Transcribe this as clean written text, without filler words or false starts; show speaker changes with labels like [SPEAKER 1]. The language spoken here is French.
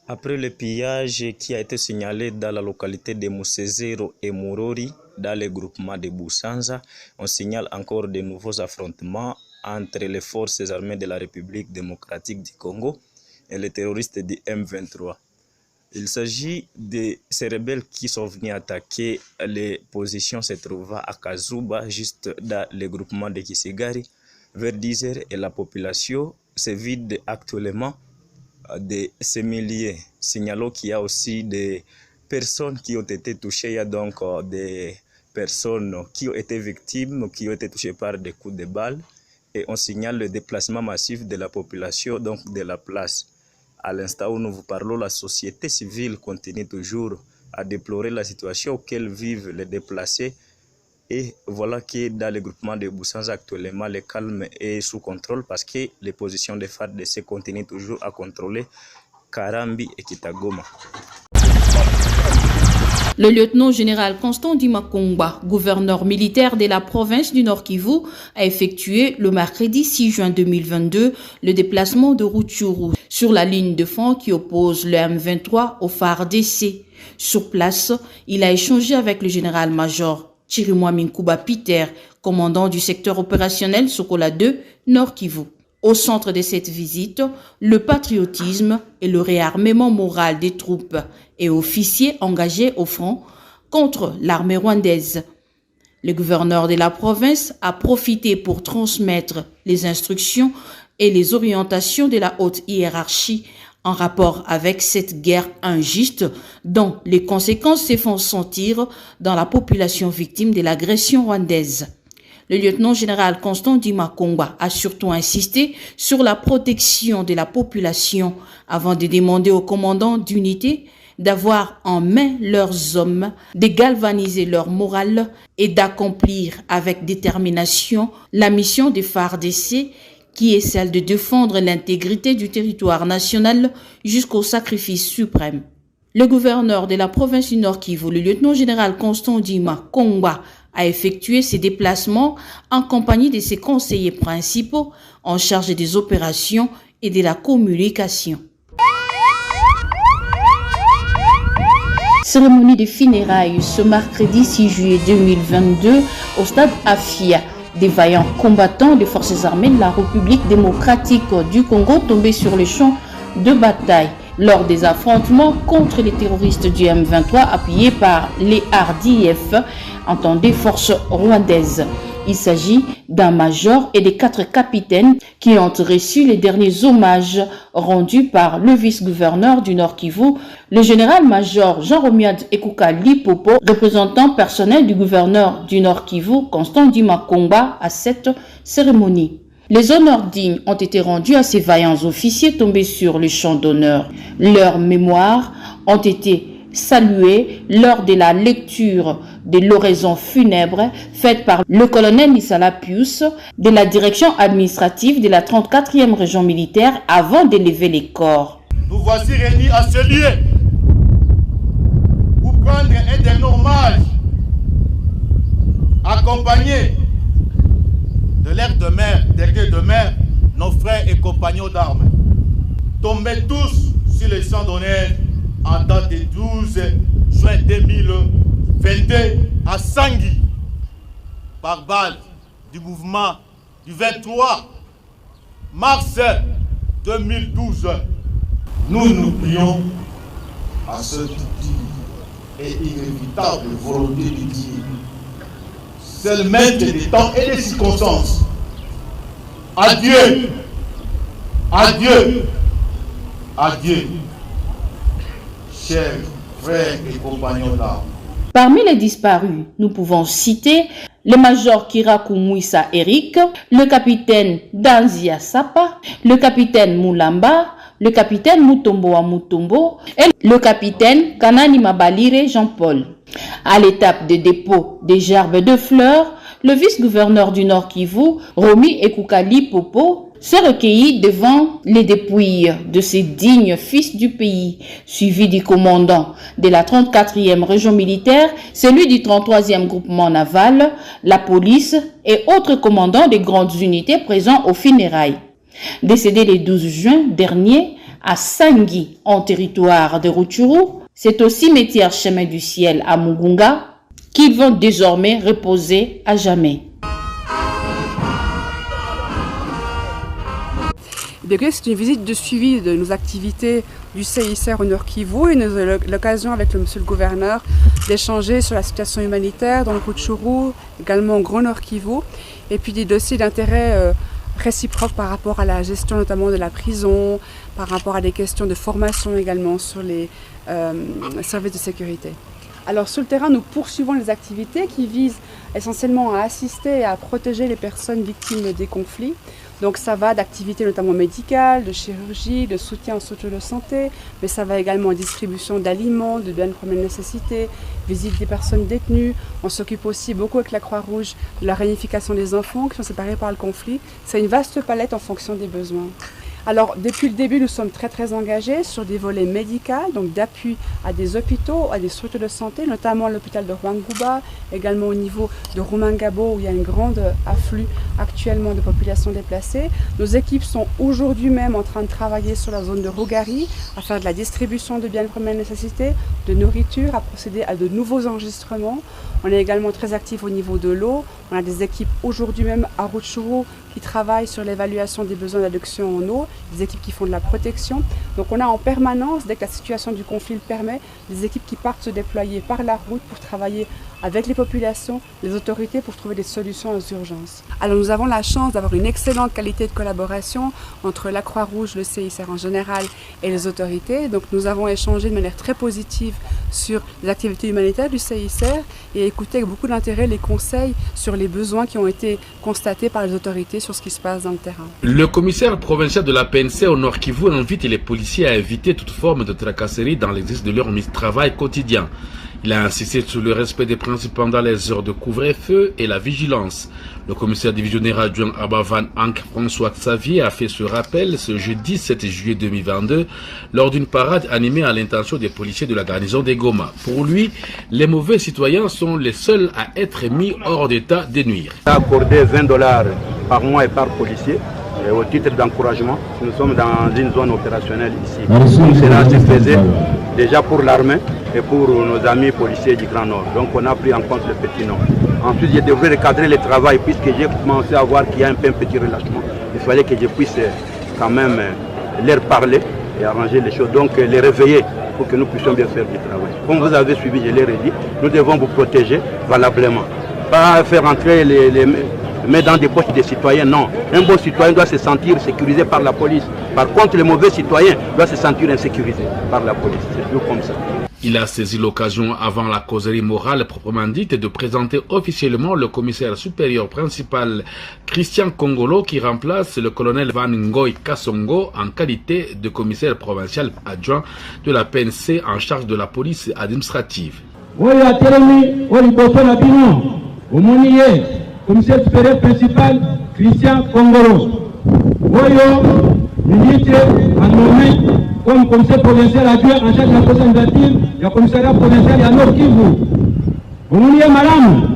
[SPEAKER 1] Après le pillage qui a été signalé dans la localité de Musezero et Murori, dans le groupement de Busanza, on signale encore de nouveaux affrontements entre les forces armées de la République démocratique du Congo et les terroristes du M23. Il s'agit de ces rebelles qui sont venus attaquer les positions se trouvant à Kazuba, juste dans le groupement de Kisigari, vers 10 heures, et la population se vide actuellement de ces milliers. Signalons qu'il y a aussi des personnes qui ont été touchées. Il y a donc des personnes qui ont été victimes, qui ont été touchées par des coups de balle. Et on signale le déplacement massif de la population, donc de la place. À l'instant où nous vous parlons, la société civile continue toujours à déplorer la situation auquel vivent les déplacés. Et voilà que dans le groupement de Busanza actuellement, le calme est sous contrôle parce que les positions des FARDC continuent toujours à contrôler Karambi et Kitagoma.
[SPEAKER 2] Le lieutenant-général Constant Dimakongba, gouverneur militaire de la province du Nord Kivu, a effectué le mercredi 6 juin 2022 le déplacement de Rutshuru sur la ligne de front qui oppose le M23 au FARDC. Sur place, il a échangé avec le général-major Chirimwami Nkuba Peter, commandant du secteur opérationnel Sokola 2, Nord Kivu. Au centre de cette visite, le patriotisme et le réarmement moral des troupes et officiers engagés au front contre l'armée rwandaise. Le gouverneur de la province a profité pour transmettre les instructions et les orientations de la haute hiérarchie en rapport avec cette guerre injuste dont les conséquences se font sentir dans la population victime de l'agression rwandaise. Le lieutenant-général Constant Dimakongba a surtout insisté sur la protection de la population avant de demander aux commandants d'unité d'avoir en main leurs hommes, de galvaniser leur morale et d'accomplir avec détermination la mission des FARDC qui est celle de défendre l'intégrité du territoire national jusqu'au sacrifice suprême. Le gouverneur de la province du Nord Kivu, le lieutenant-général Constant Dimakongba, a effectué ses déplacements en compagnie de ses conseillers principaux en charge des opérations et de la communication. Cérémonie de funérailles ce mercredi 6 juillet 2022 au stade Afia. Des vaillants combattants des forces armées de la République démocratique du Congo tombés sur le champ de bataille lors des affrontements contre les terroristes du M23 appuyés par les RDF, entendez forces rwandaises. Il s'agit d'un major et des 4 capitaines qui ont reçu les derniers hommages rendus par le vice-gouverneur du Nord Kivu, le général-major Jean-Romuald Ekuka Lipopo, représentant personnel du gouverneur du Nord Kivu, Constant Dimakongba, à cette cérémonie. Les honneurs dignes ont été rendus à ces vaillants officiers tombés sur le champ d'honneur. Leurs mémoires ont été salués lors de la lecture de l'oraison funèbre faite par le colonel Nisala Pius de la direction administrative de la 34e région militaire avant d'élever les corps.
[SPEAKER 3] Nous voici réunis à ce lieu pour prendre un dernier hommage accompagné de l'air de mer, des gueux de mer, nos frères et compagnons d'armes, tombés tous sur les champs d'honneur en date du 12 juin 2022 à Sangui, par balle du mouvement du 23 mars 2012. Nous nous plions à cette dure et inévitable volonté de Dieu. C'est le maître des temps et des circonstances. Adieu, adieu, adieu, chers frères et compagnons d'armes.
[SPEAKER 2] Parmi les disparus, nous pouvons citer le major Kirakou Mouissa Eric, le capitaine Danzia Sapa, le capitaine Moulamba, le capitaine Mutombo Mutombo et le capitaine Kanani Mabalire Jean-Paul. À l'étape de dépôt des gerbes de fleurs, le vice-gouverneur du Nord Kivu, Romi Ekuka Lipopo, s'est recueilli devant les dépouilles de ces dignes fils du pays, suivi du commandant de la 34e région militaire, celui du 33e groupement naval, la police et autres commandants des grandes unités présents aux funérailles. Décédé le 12 juin dernier à Sangui, en territoire de Rutshuru. C'est au cimetière Chemin du Ciel à Mugunga qu'ils vont désormais reposer à jamais.
[SPEAKER 4] C'est une visite de suivi de nos activités du CICR au Nord Kivu et nous avons l'occasion avec monsieur le gouverneur d'échanger sur la situation humanitaire dans le Rutshuru, également au Grand Nord Kivu, et puis des dossiers d'intérêt réciproques par rapport à la gestion notamment de la prison, par rapport à des questions de formation également sur les services de sécurité. Alors sur le terrain, nous poursuivons les activités qui visent essentiellement à assister et à protéger les personnes victimes des conflits. Donc ça va d'activités notamment médicales, de chirurgie, de soutien aux structures de santé, mais ça va également en distribution d'aliments, de biens de première nécessité, visite des personnes détenues. On s'occupe aussi beaucoup avec la Croix-Rouge de la réunification des enfants qui sont séparés par le conflit. C'est une vaste palette en fonction des besoins. Alors, depuis le début, nous sommes très engagés sur des volets médicaux, donc d'appui à des hôpitaux, à des structures de santé, notamment l'hôpital de Rwanguba, également au niveau de Rumangabo, où il y a un grand afflux actuellement de populations déplacées. Nos équipes sont aujourd'hui même en train de travailler sur la zone de Rugari, à faire de la distribution de biens de première nécessité, de nourriture, à procéder à de nouveaux enregistrements. On est également très actifs au niveau de l'eau. On a des équipes aujourd'hui même à Rutshuru qui travaillent sur l'évaluation des besoins d'adduction en eau, des équipes qui font de la protection. Donc on a en permanence, dès que la situation du conflit le permet, des équipes qui partent se déployer par la route pour travailler avec les populations, les autorités pour trouver des solutions aux urgences. Alors nous avons la chance d'avoir une excellente qualité de collaboration entre la Croix-Rouge, le CICR en général et les autorités. Donc nous avons échangé de manière très positive sur les activités humanitaires du CICR et écouté avec beaucoup d'intérêt les conseils sur les besoins qui ont été constatés par les autorités sur ce qui se passe dans le terrain.
[SPEAKER 5] Le commissaire provincial de la PNC au Nord Kivu invite les policiers à éviter toute forme de tracasserie dans l'exercice de leur travail quotidien. Il a insisté sur le respect des principes pendant les heures de couvre-feu et la vigilance. Le commissaire divisionnaire adjoint Abavan Ank François Xavier a fait ce rappel ce jeudi 7 juillet 2022 lors d'une parade animée à l'intention des policiers de la garnison des Goma. Pour lui, les mauvais citoyens sont les seuls à être mis hors d'état de nuire.
[SPEAKER 6] Il a accordé $20 par mois et par policier. Au titre d'encouragement, nous sommes dans une zone opérationnelle ici. Donc cela se faisait déjà pour l'armée et pour nos amis policiers du Grand Nord. Donc on a pris en compte le petit Nord. Ensuite, je devrais recadrer le travail puisque j'ai commencé à voir qu'il y a un petit relâchement. Il fallait que je puisse quand même leur parler et arranger les choses. Donc les réveiller pour que nous puissions bien faire du travail. Comme vous avez suivi, je l'ai redit, nous devons vous protéger valablement. Pas faire entrer mais dans des poches des citoyens, non. Un bon citoyen doit se sentir sécurisé par la police. Par contre, le mauvais citoyen doit se sentir insécurisé par la police. C'est toujours comme ça.
[SPEAKER 5] Il a saisi l'occasion avant la causerie morale proprement dite de présenter officiellement le commissaire supérieur principal Christian Kongolo qui remplace le colonel Van Ngoy Kassongo en qualité de commissaire provincial adjoint de la PNC en charge de la police administrative.
[SPEAKER 7] Commissaire supérieur principal, Christian Kongolo. Voyo, ministre, en nommé comme commissaire provincial adjoint en charge de la police administrative, le commissariat provincial à Nord Kivu. Vous m'oubliez, madame?